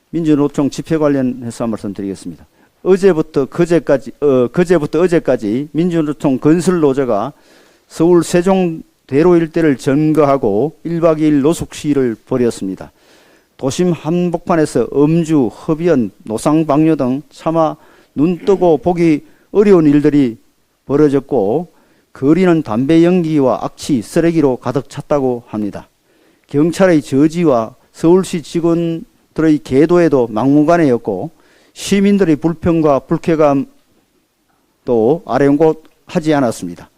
민주노총 집회 관련해서 말씀드리겠습니다. 그제부터 어제까지 민주노총 건설노조가 서울 세종대로 일대를 점거하고 1박 2일 노숙 시위를 벌였습니다. 도심 한복판에서 음주, 흡연, 노상방뇨 등 차마 눈 뜨고 보기 어려운 일들이 벌어졌고 거리는 담배 연기와 악취, 쓰레기로 가득 찼다고 합니다. 경찰의 저지와 서울시 직원들의 계도에도 막무가내였고 시민들의 불평과 불쾌감도 아랑곳하지 않았습니다.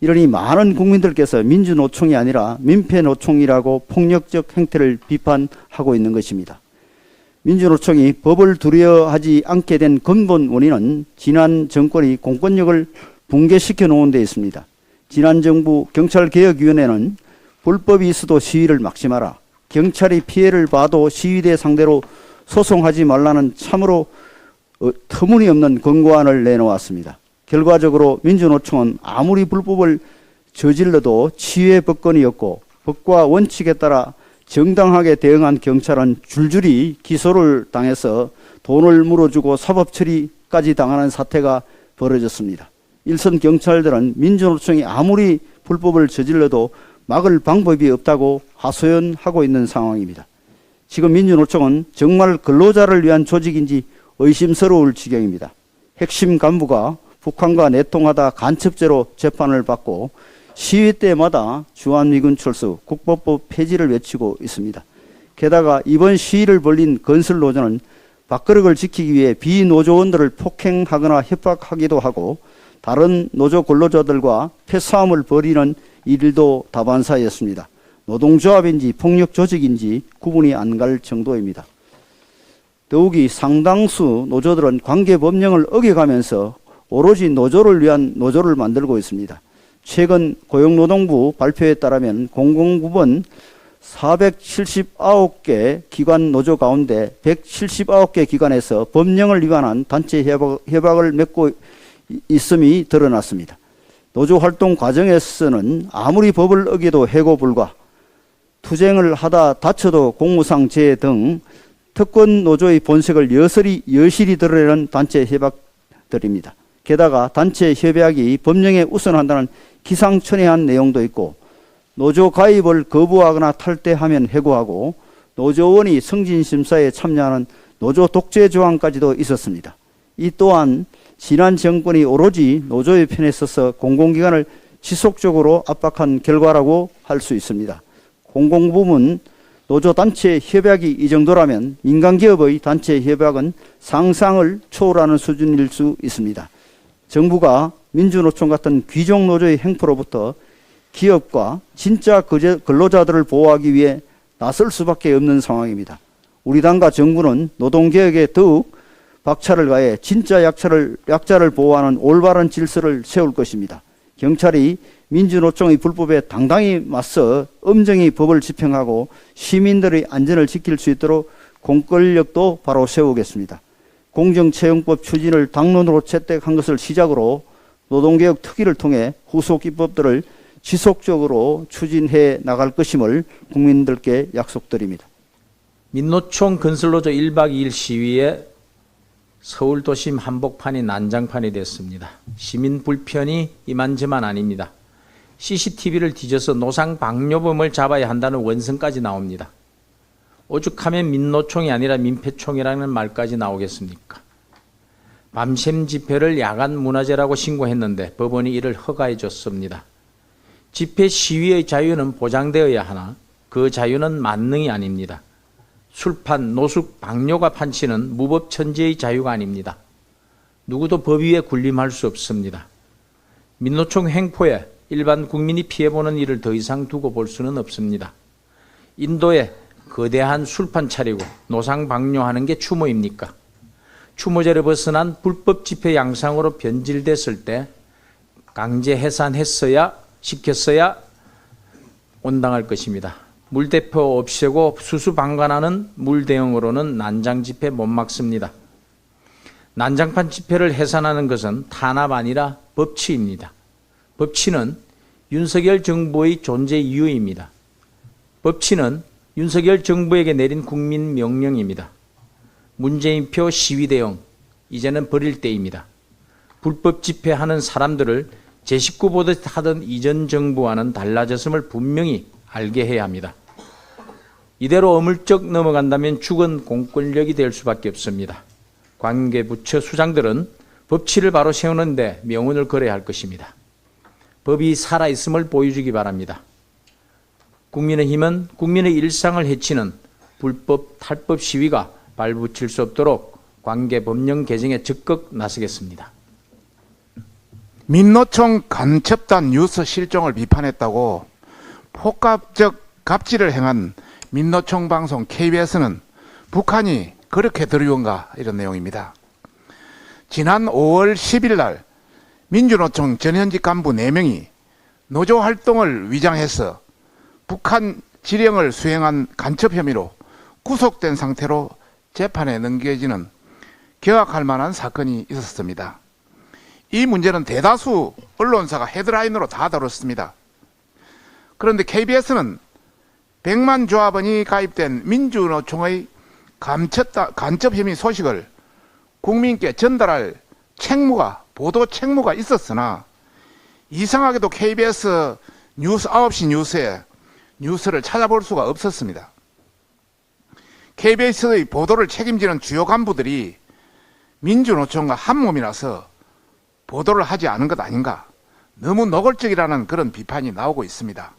이러니 많은 국민들께서 민주노총이 아니라 민폐노총이라고 폭력적 행태를 비판하고 있는 것입니다. 민주노총이 법을 두려워하지 않게 된 근본 원인은 지난 정권이 공권력을 붕괴시켜 놓은 데 있습니다. 지난 정부 경찰개혁위원회는 불법이 있어도 시위를 막지 마라, 경찰이 피해를 봐도 시위대 상대로 소송하지 말라는 참으로 터무니없는 권고안을 내놓았습니다. 결과적으로 민주노총은 아무리 불법을 저질러도 치유의 법권이었고 법과 원칙에 따라 정당하게 대응한 경찰은 줄줄이 기소를 당해서 돈을 물어주고 사법처리까지 당하는 사태가 벌어졌습니다. 일선 경찰들은 민주노총이 아무리 불법을 저질러도 막을 방법이 없다고 하소연하고 있는 상황입니다. 지금 민주노총은 정말 근로자를 위한 조직인지 의심스러울 지경입니다. 핵심 간부가 북한과 내통하다 간첩죄로 재판을 받고 시위 때마다 주한미군 철수, 국보법 폐지를 외치고 있습니다. 게다가 이번 시위를 벌린 건설노조는 밥그릇을 지키기 위해 비노조원들을 폭행하거나 협박하기도 하고 다른 노조 근로자들과 패싸움을 벌이는 일도 다반사였습니다. 노동조합인지 폭력조직인지 구분이 안 갈 정도입니다. 더욱이 상당수 노조들은 관계법령을 어겨가면서 오로지 노조를 위한 노조를 만들고 있습니다. 최근 고용노동부 발표에 따르면 공공부문 479개 기관 노조 가운데 179개 기관에서 법령을 위반한 단체 협약을 맺고 있음이 드러났습니다. 노조 활동 과정에서는 아무리 법을 어겨도 해고 불가, 투쟁을 하다 다쳐도 공무상 재해 등 특권 노조의 본색을 여실히 드러내는 단체 협약들입니다. 게다가 단체 협약이 법령에 우선한다는 기상천외한 내용도 있고 노조 가입을 거부하거나 탈퇴하면 해고하고 노조원이 승진심사에 참여하는 노조 독재 조항까지도 있었습니다. 이 또한 지난 정권이 오로지 노조의 편에 서서 공공기관을 지속적으로 압박한 결과라고 할 수 있습니다. 공공부문 노조단체 협약이 이 정도라면 민간기업의 단체 협약은 상상을 초월하는 수준일 수 있습니다. 정부가 민주노총 같은 귀족노조의 행포로부터 기업과 진짜 근로자들을 보호하기 위해 나설 수밖에 없는 상황입니다. 우리 당과 정부는 노동개혁에 더욱 박차를 가해 진짜 약자를 보호하는 올바른 질서를 세울 것입니다. 경찰이 민주노총의 불법에 당당히 맞서 엄정히 법을 집행하고 시민들의 안전을 지킬 수 있도록 공권력도 바로 세우겠습니다. 공정채용법 추진을 당론으로 채택한 것을 시작으로 노동개혁 특위를 통해 후속 입법들을 지속적으로 추진해 나갈 것임을 국민들께 약속드립니다. 민노총 건설노조 1박 2일 시위에 서울 도심 한복판이 난장판이 됐습니다. 시민 불편이 이만저만 아닙니다. CCTV를 뒤져서 노상방뇨범을 잡아야 한다는 원성까지 나옵니다. 오죽하면 민노총이 아니라 민폐총이라는 말까지 나오겠습니까? 밤샘 집회를 야간 문화재라고 신고했는데 법원이 이를 허가해 줬습니다. 집회 시위의 자유는 보장되어야 하나 그 자유는 만능이 아닙니다. 술판, 노숙, 방뇨가 판치는 무법천지의 자유가 아닙니다. 누구도 법 위에 군림할 수 없습니다. 민노총 횡포에 일반 국민이 피해보는 일을 더 이상 두고 볼 수는 없습니다. 인도에 거대한 술판 차리고 노상방뇨하는 게 추모입니까? 추모제를 벗어난 불법 집회 양상으로 변질됐을 때 강제 해산했어야 시켰어야 온당할 것입니다. 물대포 없애고 수수방관하는 물대응으로는 난장 집회 못 막습니다. 난장판 집회를 해산하는 것은 탄압 아니라 법치입니다. 법치는 윤석열 정부의 존재 이유입니다. 법치는 윤석열 정부에게 내린 국민 명령입니다. 문재인표 시위 대응 이제는 버릴 때입니다. 불법 집회하는 사람들을 제 식구 보듯 하던 이전 정부와는 달라졌음을 분명히 알게 해야 합니다. 이대로 어물쩍 넘어간다면 죽은 공권력이 될 수밖에 없습니다. 관계부처 수장들은 법치를 바로 세우는데 명운을 걸어야 할 것입니다. 법이 살아있음을 보여주기 바랍니다. 국민의힘은 국민의 일상을 해치는 불법 탈법 시위가 발붙일 수 없도록 관계 법령 개정에 적극 나서겠습니다. 민노총 간첩단 뉴스 실종을 비판했다고 폭압적 갑질을 행한 민노총 방송 KBS는 북한이 그렇게 두려운가 이런 내용입니다. 지난 5월 10일 날 민주노총 전현직 간부 4명이 노조 활동을 위장해서 북한 지령을 수행한 간첩 혐의로 구속된 상태로 재판에 넘겨지는 경악할 만한 사건이 있었습니다. 이 문제는 대다수 언론사가 헤드라인으로 다 다뤘습니다. 그런데 KBS는 100만 조합원이 가입된 민주노총의 간첩 혐의 소식을 국민께 전달할 보도 책무가 있었으나 이상하게도 KBS 뉴스 9시 뉴스에 뉴스를 찾아볼 수가 없었습니다. KBS의 보도를 책임지는 주요 간부들이 민주노총과 한몸이라서 보도를 하지 않은 것 아닌가, 너무 노골적이라는 그런 비판이 나오고 있습니다.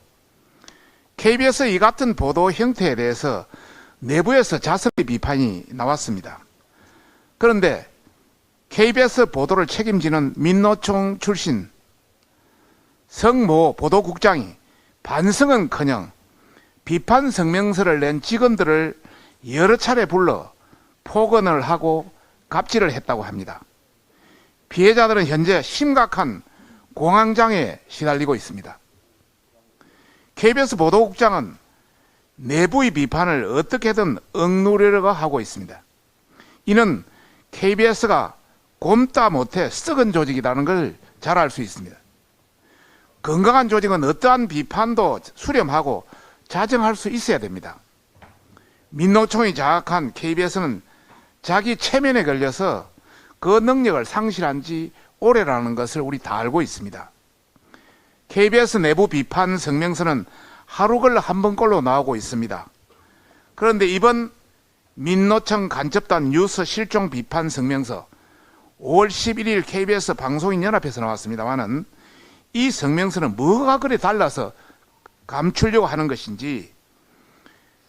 KBS의 이 같은 보도 형태에 대해서 내부에서 자성의 비판이 나왔습니다. 그런데 KBS 보도를 책임지는 민노총 출신 성모 보도국장이 반성은커녕 비판 성명서를 낸 직원들을 여러 차례 불러 폭언을 하고 갑질을 했다고 합니다. 피해자들은 현재 심각한 공황장애에 시달리고 있습니다. KBS 보도국장은 내부의 비판을 어떻게든 억누르려고 하고 있습니다. 이는 KBS가 곰따 못해 썩은 조직이라는 걸 잘 알 수 있습니다. 건강한 조직은 어떠한 비판도 수렴하고 자정할 수 있어야 됩니다. 민노총이 장악한 KBS는 자기 체면에 걸려서 그 능력을 상실한 지 오래라는 것을 우리 다 알고 있습니다. KBS 내부 비판 성명서는 하루 걸러 한 번꼴로 나오고 있습니다. 그런데 이번 민노총 간첩단 뉴스 실종 비판 성명서 5월 11일 KBS 방송인연합에서 나왔습니다만은 이 성명서는 뭐가 그리 달라서 감추려고 하는 것인지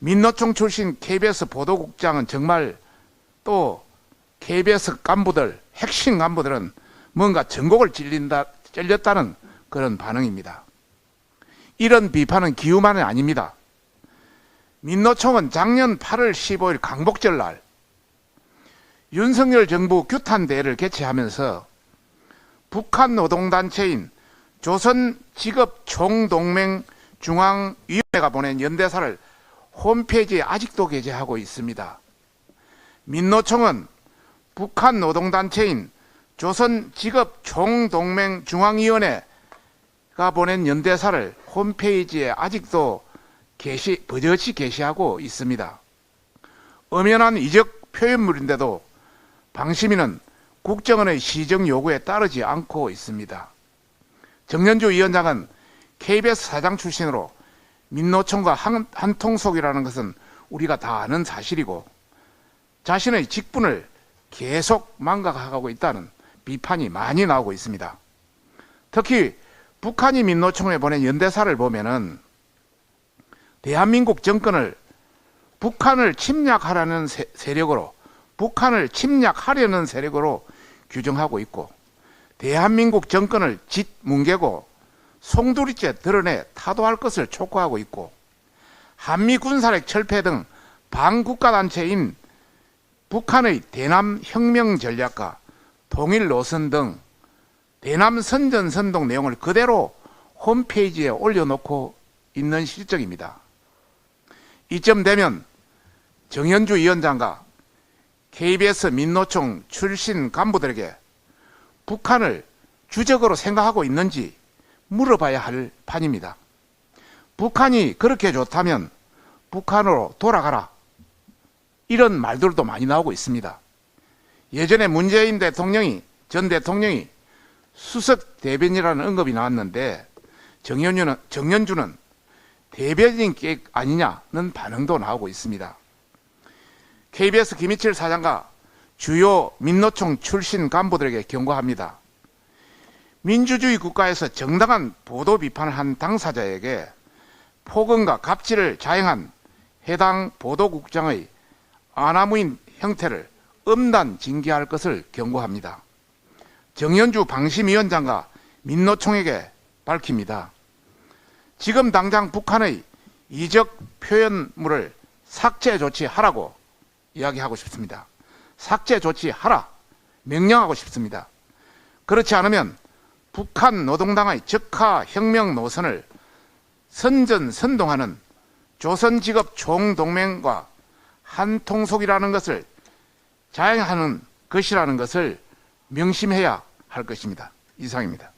민노총 출신 KBS 보도국장은 정말 또 KBS 간부들, 핵심 간부들은 뭔가 전곡을 찔렸다는 그런 반응입니다. 이런 비판은 기우만은 아닙니다. 민노총은 작년 8월 15일 강복절 날 윤석열 정부 규탄대회를 개최하면서 북한 노동단체인 조선직업총동맹중앙위원회가 보낸 연대사를 홈페이지에 아직도 게재하고 있습니다. 민노총은 북한 노동단체인 조선직업총동맹중앙위원회가 보낸 연대사를 홈페이지에 아직도 버젓이 게시하고 있습니다. 엄연한 이적 표현물인데도 방심위는 국정원의 시정 요구에 따르지 않고 있습니다. 정년주 위원장은 KBS 사장 출신으로 민노총과 한통속이라는 것은 우리가 다 아는 사실이고 자신의 직분을 계속 망각하고 있다는 비판이 많이 나오고 있습니다. 특히 북한이 민노총에 보낸 연대사를 보면은 대한민국 정권을 북한을 침략하려는 세력으로 규정하고 있고 대한민국 정권을 짓뭉개고 송두리째 드러내 타도할 것을 촉구하고 있고 한미 군사력 철폐 등 반국가단체인 북한의 대남 혁명 전략과 통일 노선 등 대남 선전선동 내용을 그대로 홈페이지에 올려놓고 있는 실정입니다. 이쯤 되면 정현주 위원장과 KBS 민노총 출신 간부들에게 북한을 주적으로 생각하고 있는지 물어봐야 할 판입니다. 북한이 그렇게 좋다면 북한으로 돌아가라. 이런 말들도 많이 나오고 있습니다. 예전에 문재인 대통령이 전 대통령이 수석 대변이라는 언급이 나왔는데 정연주는 대변인 계획 아니냐는 반응도 나오고 있습니다. KBS 김희철 사장과 주요 민노총 출신 간부들에게 경고합니다. 민주주의 국가에서 정당한 보도 비판을 한 당사자에게 폭언과 갑질을 자행한 해당 보도국장의 아나무인 형태를 엄단 징계할 것을 경고합니다. 정연주 방심위원장과 민노총에게 밝힙니다. 지금 당장 북한의 이적 표현물을 삭제 조치하라고 이야기하고 싶습니다. 삭제 조치하라 명령하고 싶습니다. 그렇지 않으면 북한 노동당의 적화 혁명 노선을 선전선동하는 조선직업 총동맹과 한통속이라는 것을 자행하는 것이라는 것을 명심해야 할 것입니다. 이상입니다.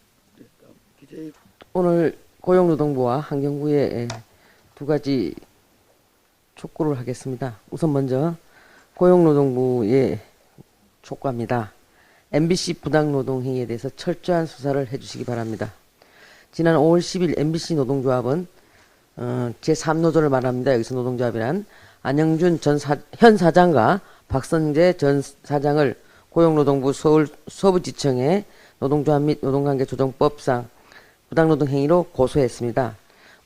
오늘 고용노동부와 환경부에 두 가지 촉구를 하겠습니다. 우선 먼저 고용노동부에 촉구합니다. MBC 부당노동행위에 대해서 철저한 수사를 해주시기 바랍니다. 지난 5월 10일 MBC 노동조합은 제3노조를 말합니다. 여기서 노동조합이란 안영준 현 사장과 박선재 전 사장을 고용노동부 서울 서부지청에 노동조합 및 노동관계조정법상 부당노동행위로 고소했습니다.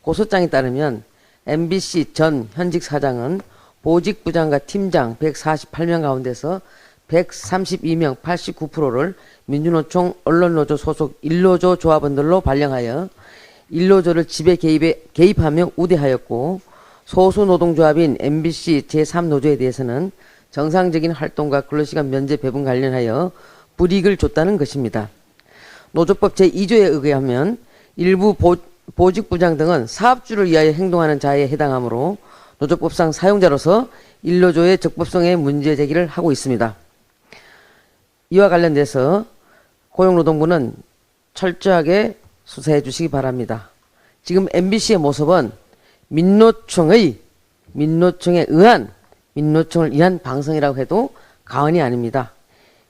고소장에 따르면 MBC 전 현직 사장은 보직부장과 팀장 148명 가운데서 132명 89%를 민주노총 언론노조 소속 1노조 조합원들로 발령하여 1노조를 지배 개입하며 우대하였고, 소수노동조합인 MBC 제3노조에 대해서는 정상적인 활동과 근로시간 면제 배분 관련하여 불이익을 줬다는 것입니다. 노조법 제2조에 의하면 일부 보직부장 등은 사업주를 위하여 행동하는 자에 해당하므로 노조법상 사용자로서 1노조의 적법성에 문제 제기를 하고 있습니다. 이와 관련돼서 고용노동부는 철저하게 수사해 주시기 바랍니다. 지금 MBC의 모습은 민노총에 의한 민노총을 위한 방송이라고 해도 과언이 아닙니다.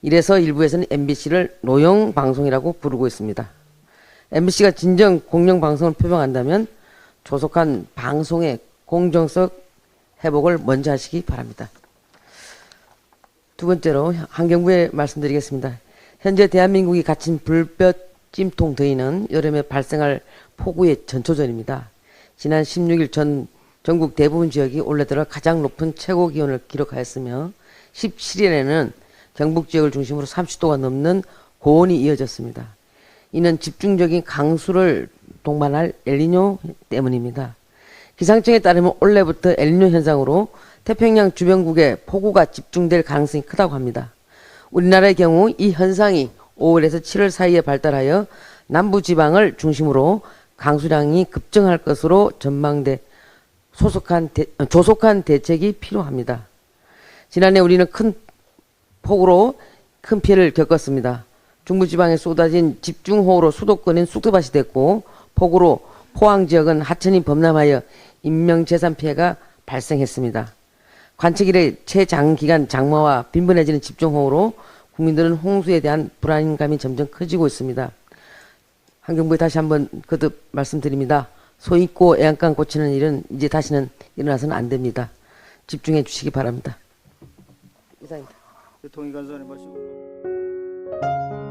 이래서 일부에서는 MBC를 노영 방송이라고 부르고 있습니다. MBC가 진정 공영 방송을 표방한다면 조속한 방송의 공정성 회복을 먼저 하시기 바랍니다. 두 번째로 환경부에 말씀드리겠습니다. 현재 대한민국이 갇힌 불볕 찜통 더위는 여름에 발생할 폭우의 전초전입니다. 지난 16일 전국 대부분 지역이 올해 들어 가장 높은 최고 기온을 기록하였으며 17일에는 경북 지역을 중심으로 30도가 넘는 고온이 이어졌습니다. 이는 집중적인 강수를 동반할 엘니뇨 때문입니다. 기상청에 따르면 올해부터 엘니뇨 현상으로 태평양 주변국에 폭우가 집중될 가능성이 크다고 합니다. 우리나라의 경우 이 현상이 5월에서 7월 사이에 발달하여 남부지방을 중심으로 강수량이 급증할 것으로 전망돼 조속한 대책이 필요합니다. 지난해 우리는 큰 폭우로 큰 피해를 겪었습니다. 중부지방에 쏟아진 집중호우로 수도권은 쑥대밭이 됐고, 폭우로 포항 지역은 하천이 범람하여 인명재산 피해가 발생했습니다. 관측 이래 최장기간 장마와 빈번해지는 집중호우로 국민들은 홍수에 대한 불안감이 점점 커지고 있습니다. 환경부에 다시 한번 거듭 말씀드립니다. 소 잊고 애양간 고치는 일은 이제 다시는 일어나서는 안 됩니다. 집중해 주시기 바랍니다. 이상입니다. 대통령 간사님 말씀.